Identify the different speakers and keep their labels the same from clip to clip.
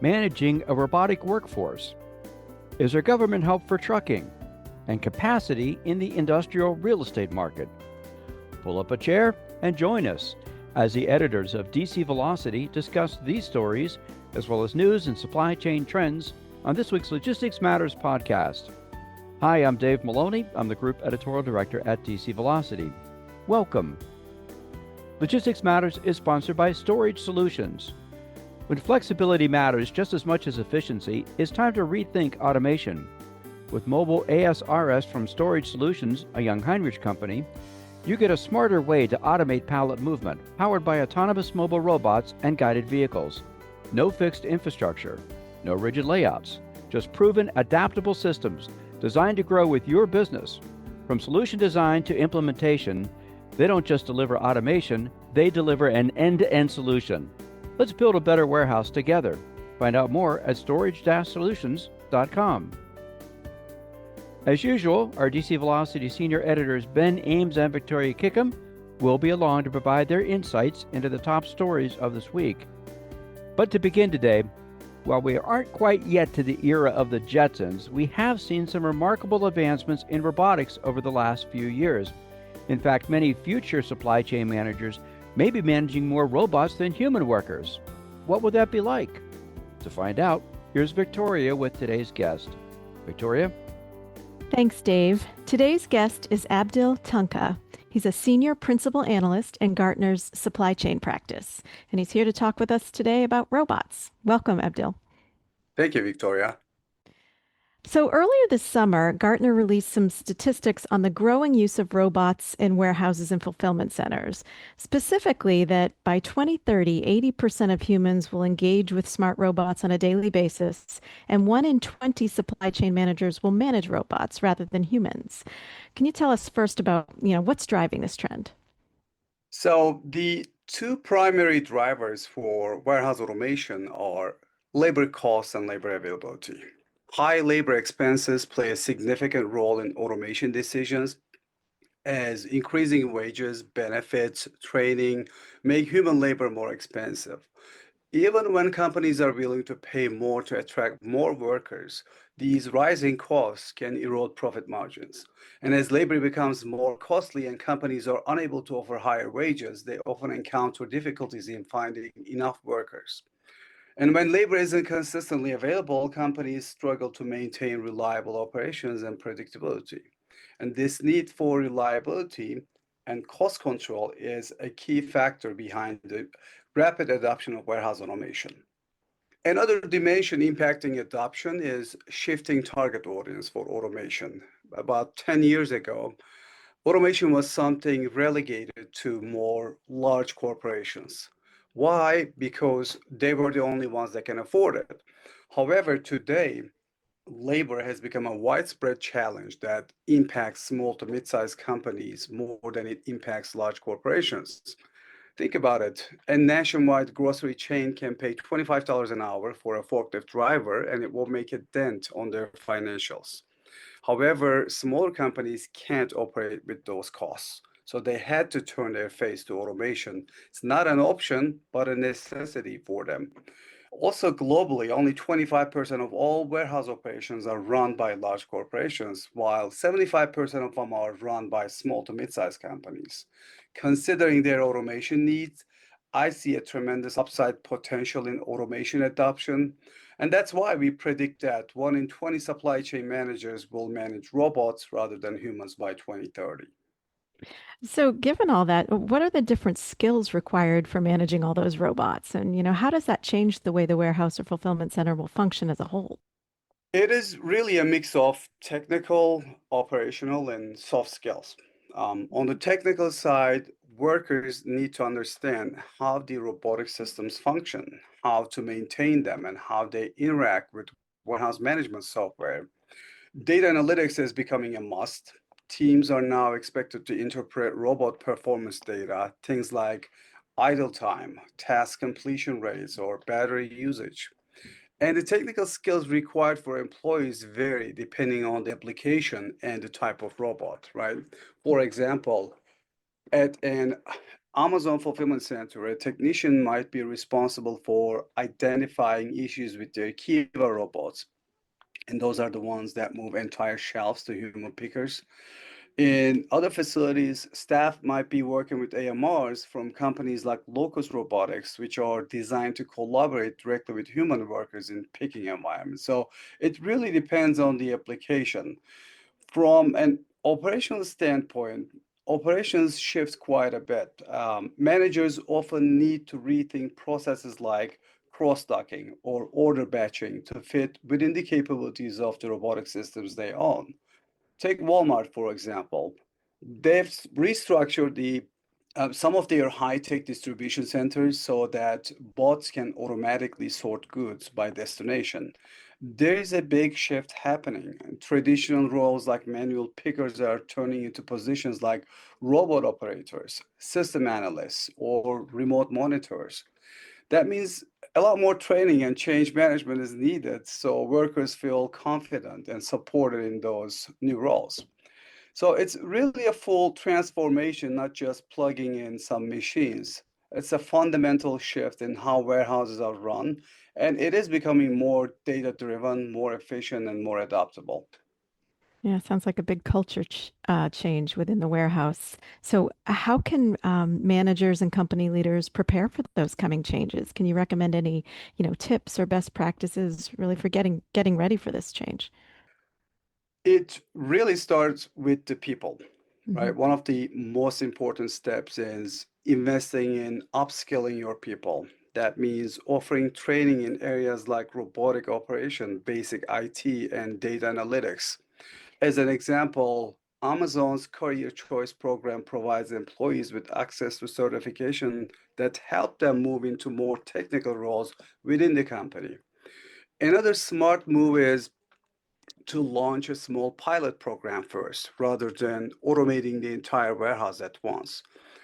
Speaker 1: managing a robotic workforce? Is there government help for trucking? And capacity in the industrial real estate market? Pull up a chair and join us as the editors of DC Velocity discuss these stories, as well as news and supply chain trends on this week's Logistics Matters podcast. Hi, I'm Dave Maloney. I'm the Group Editorial Director at DC Velocity. Welcome. Logistics Matters is sponsored by Storage Solutions. When flexibility matters just as much as efficiency, it's time to rethink automation. With mobile ASRS from Storage Solutions, a Young Heinrich company, you get a smarter way to automate pallet movement, powered by autonomous mobile robots and guided vehicles. No fixed infrastructure, no rigid layouts, just proven adaptable systems designed to grow with your business. From solution design to implementation, they don't just deliver automation, they deliver an end-to-end solution. Let's build a better warehouse together. Find out more at storage-solutions.com. As usual, our DC Velocity senior editors Ben Ames and Victoria Kickham will be along to provide their insights into the top stories of this week. But to begin today, while we aren't quite yet to the era of the Jetsons, we have seen some remarkable advancements in robotics over the last few years. In fact, many future supply chain managers may be managing more robots than human workers. What would that be like? To find out, here's Victoria with today's guest. Victoria?
Speaker 2: Thanks, Dave. Today's guest is Abdil Tunca. He's a senior principal analyst in Gartner's supply chain practice, and he's here to talk with us today about robots. Welcome, Abdil.
Speaker 3: Thank you, Victoria.
Speaker 2: So earlier this summer, Gartner released some statistics on the growing use of robots in warehouses and fulfillment centers. Specifically, that by 2030, 80% of humans will engage with smart robots on a daily basis, and 1 in 20 supply chain managers will manage robots rather than humans. Can you tell us first about, what's driving this trend?
Speaker 3: So the two primary drivers for warehouse automation are labor costs and labor availability. High labor expenses play a significant role in automation decisions, as increasing wages, benefits, training make human labor more expensive. Even when companies are willing to pay more to attract more workers, these rising costs can erode profit margins. And as labor becomes more costly and companies are unable to offer higher wages, they often encounter difficulties in finding enough workers. And when labor isn't consistently available, companies struggle to maintain reliable operations and predictability. And this need for reliability and cost control is a key factor behind the rapid adoption of warehouse automation. Another dimension impacting adoption is shifting target audience for automation. About 10 years ago, automation was something relegated to more large corporations. Why? Because they were the only ones that can afford it. However, today, labor has become a widespread challenge that impacts small to mid-sized companies more than it impacts large corporations. Think about it. A nationwide grocery chain can pay $25 an hour for a forklift driver, and it will make a dent on their financials. However, smaller companies can't operate with those costs. So they had to turn their face to automation. It's not an option, but a necessity for them. Also, globally, only 25% of all warehouse operations are run by large corporations, while 75% of them are run by small to mid-sized companies. Considering their automation needs, I see a tremendous upside potential in automation adoption. And that's why we predict that 1 in 20 supply chain managers will manage robots rather than humans by 2030.
Speaker 2: So given all that, what are the different skills required for managing all those robots? And, how does that change the way the warehouse or fulfillment center will function as a whole?
Speaker 3: It is really a mix of technical, operational, and soft skills. On the technical side, workers need to understand how the robotic systems function, how to maintain them, and how they interact with warehouse management software. Data analytics is becoming a must. Teams are now expected to interpret robot performance data, things like idle time, task completion rates, or battery usage. And the technical skills required for employees vary depending on the application and the type of robot, right? For example, at an Amazon Fulfillment Center, a technician might be responsible for identifying issues with their Kiva robots. And those are the ones that move entire shelves to human pickers. In other facilities, staff might be working with AMRs from companies like Locus Robotics, which are designed to collaborate directly with human workers in picking environments. So it really depends on the application. From an operational standpoint, operations shift quite a bit. Managers often need to rethink processes like cross-docking or order batching to fit within the capabilities of the robotic systems they own. Take Walmart, for example. They've restructured some of their high-tech distribution centers so that bots can automatically sort goods by destination. There is a big shift happening. Traditional roles like manual pickers are turning into positions like robot operators, system analysts, or remote monitors. That means a lot more training and change management is needed so workers feel confident and supported in those new roles. So it's really a full transformation, not just plugging in some machines. It's a fundamental shift in how warehouses are run, and it is becoming more data driven, more efficient, and more adaptable.
Speaker 2: Yeah, sounds like a big culture change within the warehouse. So, how can managers and company leaders prepare for those coming changes? Can you recommend any, tips or best practices really for getting ready for this change?
Speaker 3: It really starts with the people,
Speaker 2: Hmm.
Speaker 3: right? One of the most important steps is investing in upskilling your people. That means offering training in areas like robotic operation, basic IT, and data analytics. As an example, Amazon's Career Choice program provides employees with access to certification that help them move into more technical roles within the company. Another smart move is to launch a small pilot program first rather than automating the entire warehouse at once.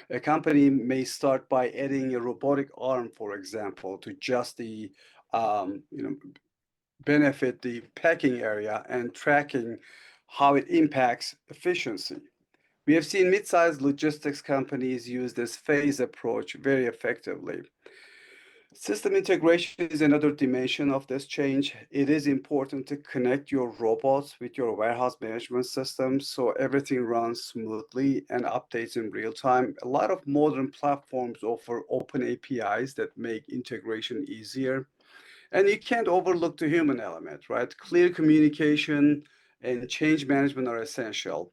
Speaker 3: A company may start by adding a robotic arm, for example, to just the um, you know, benefit the packing area and tracking how it impacts efficiency. We have seen mid-sized logistics companies use this phase approach very effectively. System integration is another dimension of this change. It is important to connect your robots with your warehouse management system so everything runs smoothly and updates in real time. A lot of modern platforms offer open APIs that make integration easier. And you can't overlook the human element, right? Clear communication and change management are essential.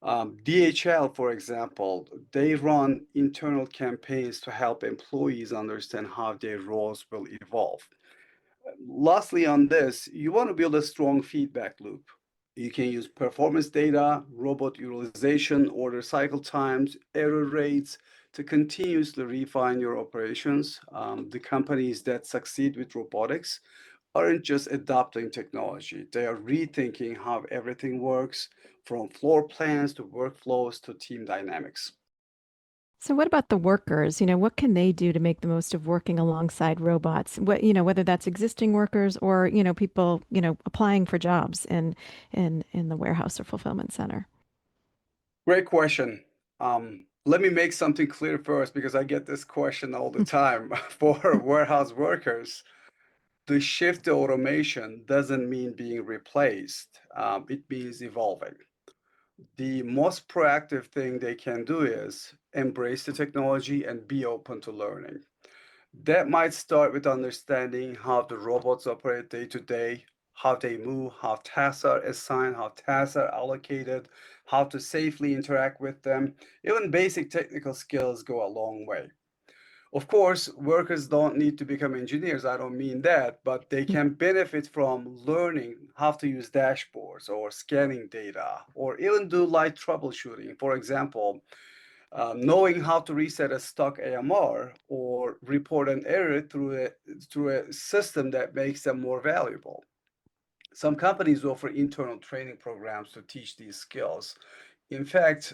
Speaker 3: DHL, for example, they run internal campaigns to help employees understand how their roles will evolve. Lastly, on this, you want to build a strong feedback loop. You can use performance data, robot utilization, order cycle times, error rates to continuously refine your operations. The companies that succeed with robotics aren't just adopting technology, they are rethinking how everything works, from floor plans to workflows to team dynamics.
Speaker 2: So, what about the workers? What can they do to make the most of working alongside robots? Whether that's existing workers or, people, applying for jobs in the warehouse or fulfillment center.
Speaker 3: Great question. Let me make something clear first because I get this question all the time. For warehouse workers, the shift to automation doesn't mean being replaced, it means evolving. The most proactive thing they can do is embrace the technology and be open to learning. That might start with understanding how the robots operate day to day, how they move, how tasks are assigned, how tasks are allocated, how to safely interact with them. Even basic technical skills go a long way. Of course, workers don't need to become engineers, I don't mean that, but they can benefit from learning how to use dashboards or scanning data or even do light troubleshooting. For example, knowing how to reset a stuck AMR or report an error through a system that makes them more valuable. Some companies offer internal training programs to teach these skills. In fact,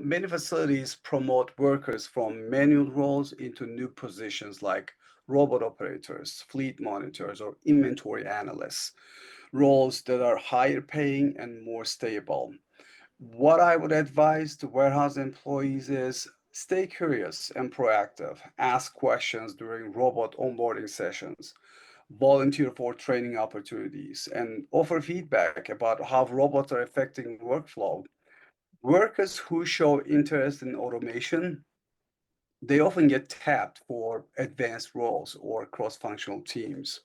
Speaker 3: many facilities promote workers from manual roles into new positions like robot operators, fleet monitors, or inventory analysts, roles that are higher paying and more stable. What I would advise to warehouse employees is Stay curious and proactive. Ask questions during robot onboarding sessions. Volunteer for training opportunities and offer feedback about how robots are affecting workflow. Workers who show interest in automation, they often get tapped for advanced roles or cross-functional teams.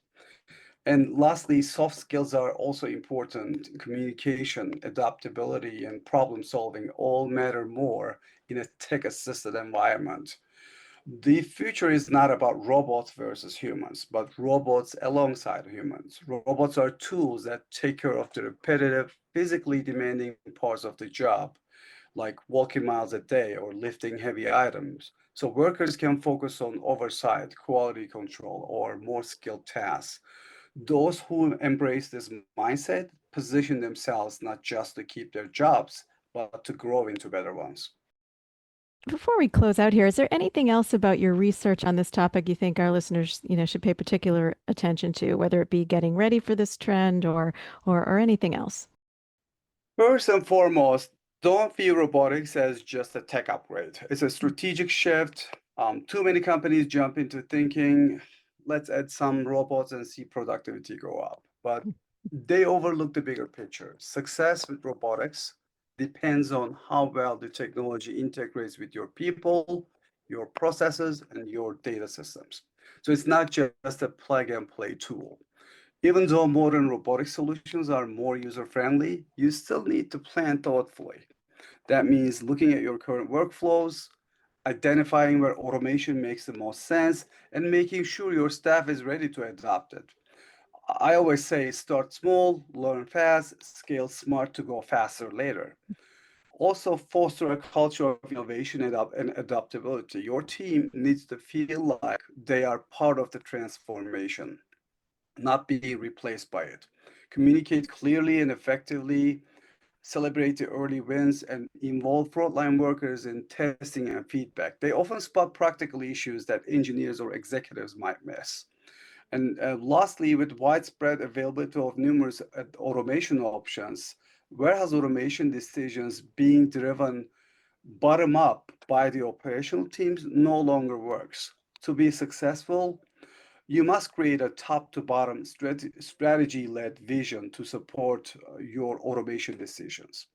Speaker 3: And lastly, soft skills are also important. Communication, adaptability, and problem solving all matter more in a tech-assisted environment. The future is not about robots versus humans, but robots alongside humans. Robots are tools that take care of the repetitive, physically demanding parts of the job, like walking miles a day or lifting heavy items. So workers can focus on oversight, quality control, or more skilled tasks. Those who embrace this mindset position themselves not just to keep their jobs, but to grow into better ones.
Speaker 2: Before we close out here, is there anything else about your research on this topic you think our listeners, should pay particular attention to, whether it be getting ready for this trend or anything else?
Speaker 3: First and foremost, don't view robotics as just a tech upgrade. It's a strategic shift. Too many companies jump into thinking, let's add some robots and see productivity go up. But they overlook the bigger picture. Success with robotics depends on how well the technology integrates with your people, your processes, and your data systems. So it's not just a plug and play tool. Even though modern robotic solutions are more user-friendly, you still need to plan thoughtfully. That means looking at your current workflows, identifying where automation makes the most sense, and making sure your staff is ready to adopt it. I always say start small, learn fast, scale smart to go faster later. Also, foster a culture of innovation and adaptability. Your team needs to feel like they are part of the transformation, not be replaced by it. Communicate clearly and effectively, celebrate the early wins, and involve frontline workers in testing and feedback. They often spot practical issues that engineers or executives might miss. And lastly, with widespread availability of numerous automation options, warehouse automation decisions being driven bottom up by the operational teams no longer works. To be successful, you must create a top to bottom strategy led vision to support your automation decisions.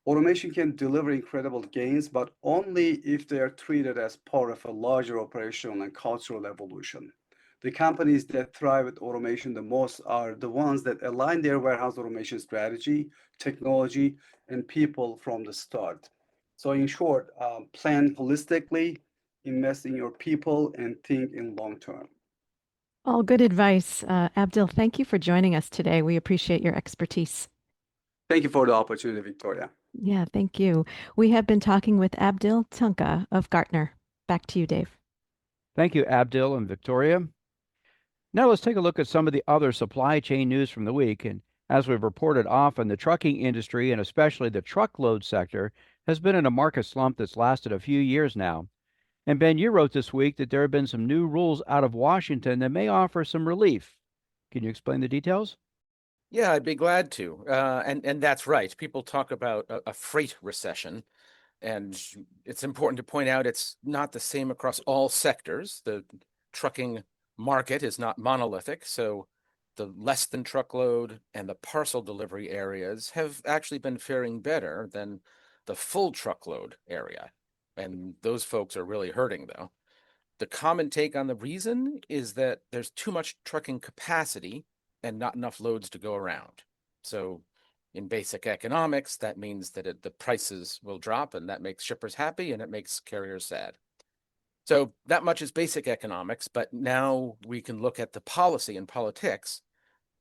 Speaker 3: Automation can deliver incredible gains, but only if they are treated as part of a larger operational and cultural evolution. The companies that thrive with automation the most are the ones that align their warehouse automation strategy, technology, and people from the start. So, in short, plan holistically, invest in your people, and think in long term.
Speaker 2: All good advice. Abdil, thank you for joining us today. We appreciate your expertise.
Speaker 3: Thank you for the opportunity, Victoria.
Speaker 2: Yeah, thank you. We have been talking with Abdil Tunca of Gartner. Back to you, Dave.
Speaker 1: Thank you, Abdil and Victoria. Now let's take a look at some of the other supply chain news from the week. And as we've reported often, the trucking industry and especially the truckload sector has been in a market slump that's lasted a few years now. And Ben, you wrote this week that there have been some new rules out of Washington that may offer some relief. Can you explain the details?
Speaker 4: Yeah, I'd be glad to. And that's right. People talk about a freight recession, and it's important to point out it's not the same across all sectors. The trucking market is not monolithic, so the less than truckload and the parcel delivery areas have actually been faring better than the full truckload area. And those folks are really hurting, though. The common take on the reason is that there's too much trucking capacity and not enough loads to go around. So in basic economics, that means that the prices will drop, and that makes shippers happy and it makes carriers sad. So that much is basic economics, but now we can look at the policy and politics.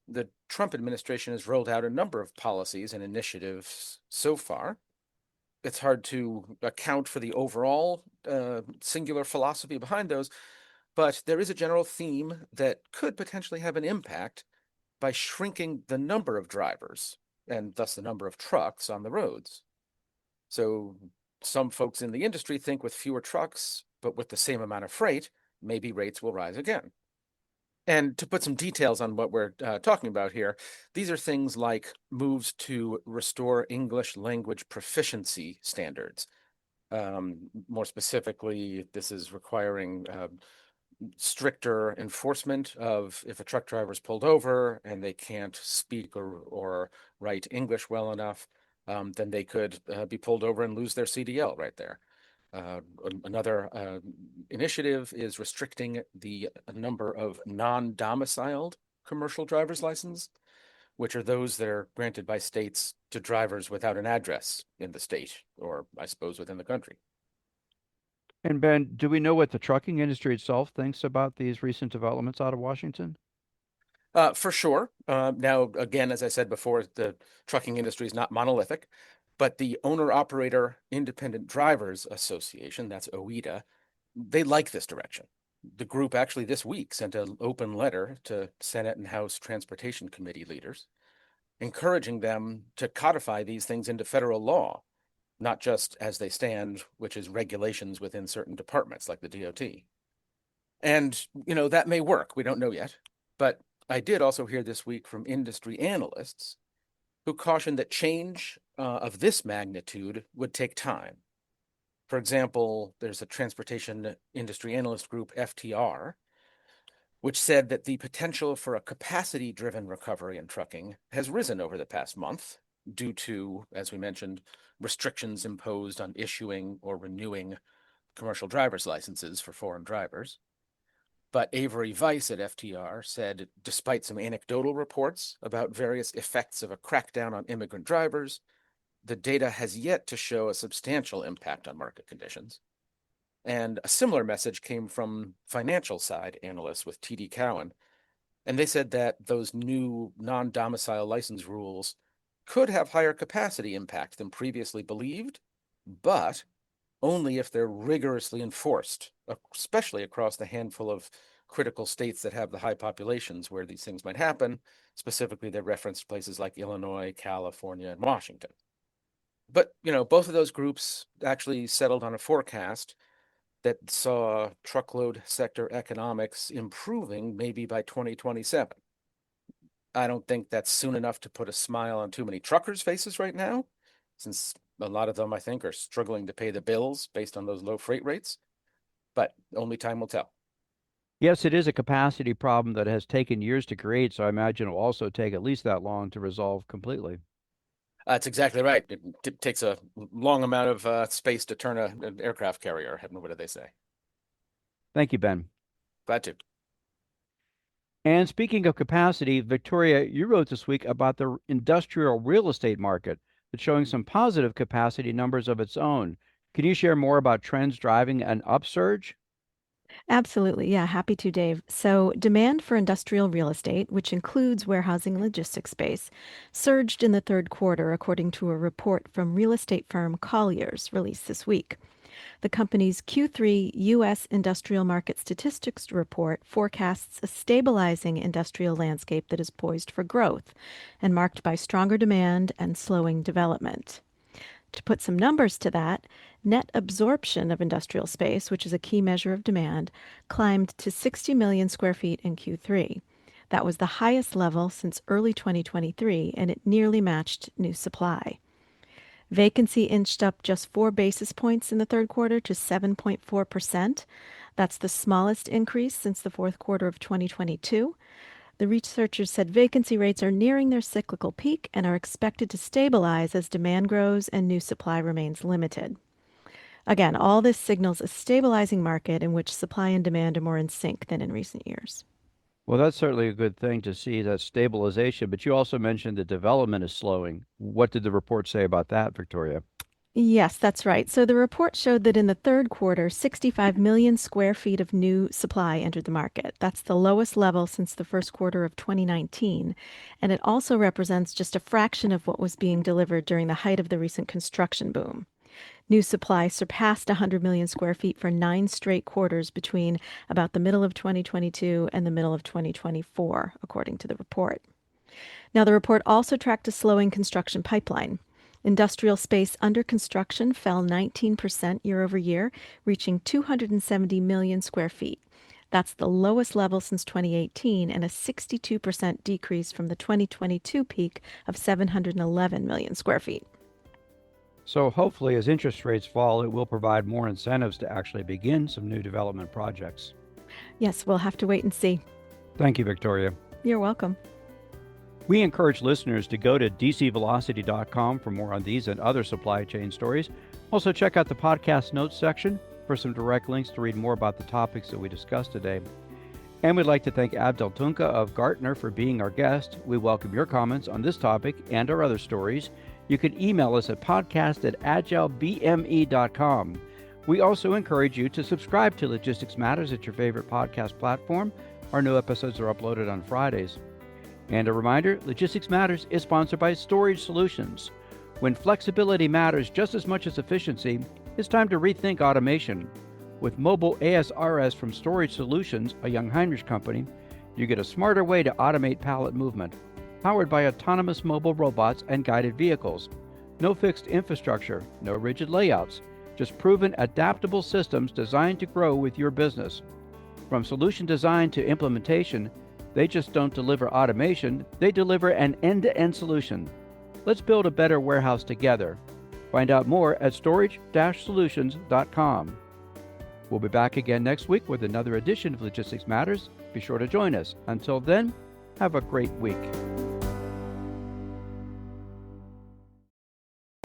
Speaker 4: The Trump administration has rolled out a number of policies and initiatives so far. It's hard to account for the overall singular philosophy behind those, but there is a general theme that could potentially have an impact by shrinking the number of drivers and thus the number of trucks on the roads. So some folks in the industry think with fewer trucks, but with the same amount of freight, maybe rates will rise again. And to put some details on what we're talking about here, these are things like moves to restore English language proficiency standards. More specifically, this is requiring stricter enforcement of if a truck driver is pulled over and they can't speak or write English well enough, then they could be pulled over and lose their CDL right there. Another initiative is restricting the number of non-domiciled commercial driver's license, which are those that are granted by states to drivers without an address in the state, or I suppose within the country.
Speaker 1: And Ben, do we know what the trucking industry itself thinks about these recent developments out of Washington?
Speaker 4: For sure. Now, again, as I said before, the trucking industry is not monolithic, but the Owner-Operator Independent Drivers Association, that's OEDA, they like this direction. The group actually this week sent an open letter to Senate and House Transportation Committee leaders, encouraging them to codify these things into federal law, not just as they stand, which is regulations within certain departments like the DOT. And, that may work. We don't know yet. But I did also hear this week from industry analysts who cautioned that change of this magnitude would take time. For example, there's a transportation industry analyst group, FTR, which said that the potential for a capacity-driven recovery in trucking has risen over the past month due to, as we mentioned, restrictions imposed on issuing or renewing commercial driver's licenses for foreign drivers. But Avery Weiss at FTR said, despite some anecdotal reports about various effects of a crackdown on immigrant drivers, the data has yet to show a substantial impact on market conditions. And a similar message came from financial side analysts with TD Cowen. And they said that those new non-domicile license rules could have higher capacity impact than previously believed, but only if they're rigorously enforced, especially across the handful of critical states that have the high populations where these things might happen. Specifically, they referenced places like Illinois, California, and Washington. But, both of those groups actually settled on a forecast that saw truckload sector economics improving maybe by 2027. I don't think that's soon enough to put a smile on too many truckers' faces right now, since a lot of them, I think, are struggling to pay the bills based on those low freight rates. But only time will tell.
Speaker 1: Yes, it is a capacity problem that has taken years to create, so I imagine it will also take at least that long to resolve completely.
Speaker 4: That's exactly right. It takes a long amount of space to turn an aircraft carrier. What do they say?
Speaker 1: Thank you, Ben.
Speaker 4: Glad to.
Speaker 1: And speaking of capacity, Victoria, you wrote this week about the industrial real estate market that's showing some positive capacity numbers of its own. Can you share more about trends driving an upsurge?
Speaker 2: Absolutely. Yeah, happy to, Dave. So, demand for industrial real estate, which includes warehousing and logistics space, surged in the third quarter, according to a report from real estate firm Colliers released this week. The company's Q3 U.S. industrial market statistics report forecasts a stabilizing industrial landscape that is poised for growth and marked by stronger demand and slowing development. To put some numbers to that, net absorption of industrial space, which is a key measure of demand, climbed to 60 million square feet in Q3. That was the highest level since early 2023, and it nearly matched new supply. Vacancy inched up just 4 basis points in the third quarter to 7.4%. That's the smallest increase since the fourth quarter of 2022. The researchers said vacancy rates are nearing their cyclical peak and are expected to stabilize as demand grows and new supply remains limited. Again, all this signals a stabilizing market in which supply and demand are more in sync than in recent years.
Speaker 1: Well, that's certainly a good thing to see that stabilization, but you also mentioned that development is slowing. What did the report say about that, Victoria?
Speaker 2: Yes, that's right. So the report showed that in the third quarter, 65 million square feet of new supply entered the market. That's the lowest level since the first quarter of 2019. And it also represents just a fraction of what was being delivered during the height of the recent construction boom. New supply surpassed 100 million square feet for 9 straight quarters between about the middle of 2022 and the middle of 2024, according to the report. Now, the report also tracked a slowing construction pipeline. Industrial space under construction fell 19% year over year, reaching 270 million square feet. That's the lowest level since 2018 and a 62% decrease from the 2022 peak of 711 million square feet.
Speaker 1: So hopefully, as interest rates fall, it will provide more incentives to actually begin some new development projects.
Speaker 2: Yes, we'll have to wait and see.
Speaker 1: Thank you, Victoria.
Speaker 2: You're welcome.
Speaker 1: We encourage listeners to go to dcvelocity.com for more on these and other supply chain stories. Also, check out the podcast notes section for some direct links to read more about the topics that we discussed today. And we'd like to thank Abdil Tunca of Gartner for being our guest. We welcome your comments on this topic and our other stories. You can email us at podcast@agilebme.com. We also encourage you to subscribe to Logistics Matters at your favorite podcast platform. Our new episodes are uploaded on Fridays. And a reminder, Logistics Matters is sponsored by Storage Solutions. When flexibility matters just as much as efficiency, it's time to rethink automation. With mobile ASRS from Storage Solutions, a Young Heinrich company, you get a smarter way to automate pallet movement, powered by autonomous mobile robots and guided vehicles. No fixed infrastructure, no rigid layouts, just proven adaptable systems designed to grow with your business. From solution design to implementation, they just don't deliver automation, they deliver an end-to-end solution. Let's build a better warehouse together. Find out more at storage-solutions.com. We'll be back again next week with another edition of Logistics Matters. Be sure to join us. Until then, have a great week.